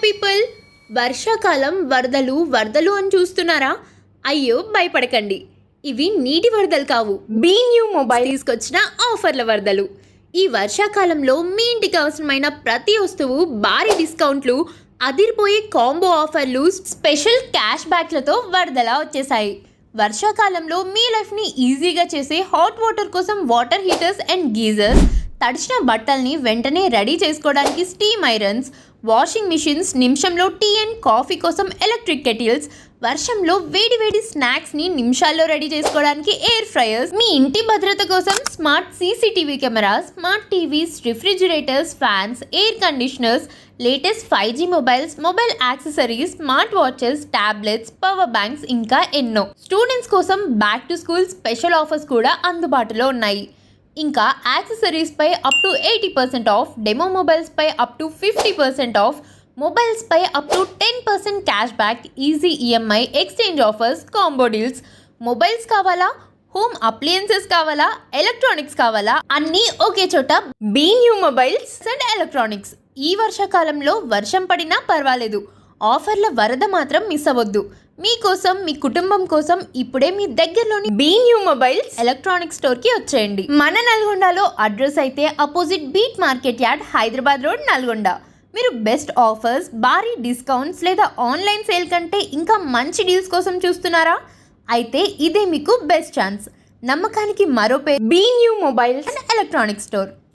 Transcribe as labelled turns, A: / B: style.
A: People, వర్షాకాలం వరదలు అని చూస్తున్నారా? అయ్యో భయపడకండి, ఇవి నీటి వరదలు కావు, బీ న్యూ మొబైల్ తీసుకొచ్చిన ఆఫర్ల వరదలు. ఈ వర్షాకాలంలో మీ ఇంటికి అవసరమైన ప్రతి వస్తువు భారీ డిస్కౌంట్లు, అదిరిపోయే కాంబో ఆఫర్లు, స్పెషల్ క్యాష్ బ్యాక్లతో వరదలా వచ్చేసాయి. వర్షాకాలంలో మీ లైఫ్ని ఈజీగా చేసే హాట్ వాటర్ కోసం వాటర్ హీటర్స్ అండ్ గీజర్స్, తడిచిన బట్టల్ని వెంటనే రెడీ చేసుకోవడానికి స్టీమ్ ఐరన్స్, వాషింగ్ మిషన్స్, నిమిషంలో టీ అండ్ కాఫీ కోసం ఎలక్ట్రిక్ కెటిల్స్, వర్షంలో వేడి స్నాక్స్ని నిమిషాల్లో రెడీ చేసుకోవడానికి ఎయిర్ ఫ్రైయర్స్, మీ ఇంటి భద్రత కోసం smart CCTV cameras, smart TVs, refrigerators, fans, air conditioners, latest 5G mobiles, mobile accessories, smart watches, tablets, power banks, ఇంకా ఎన్నో. స్టూడెంట్స్ కోసం back to school special offers కూడా అందుబాటులో ఉన్నాయి. ఇంకా యాక్సెసరీస్ పై up to 80% off, demo mobiles పై up to 50% off, mobiles పై up to 10% cash back, easy EMI, exchange offers, combo deals. Mobiles కావాలా, హోమ్ అప్లయన్సెస్ కావాలా, ఎలక్ట్రానిక్స్ కావాలా, అన్నీ ఒకే చోట. B new mobiles and electronics. ఈ వర్షాకాలంలో వర్షం పడినా పర్వాలేదు, ఆఫర్ల వరద మాత్రం మిస్ అవ్వద్దు. మీకోసం, మీ కుటుంబం కోసం ఇప్పుడే మీ దగ్గరలోని B new mobiles electronic store కి వచ్చేయండి. మన నల్గొండలో అడ్రస్ అయితే opposite beat market yard, Hyderabad road, Nalgonda. మీరు బెస్ట్ ఆఫర్స్, భారీ డిస్కౌంట్స్ లేదా ఆన్లైన్ సేల్ కంటే ఇంకా మంచి డీల్స్ కోసం చూస్తున్నారా? అయితే ఇదే మీకు బెస్ట్ ఛాన్స్. నమ్మకానికి మరో పేరు B new mobiles and electronic store.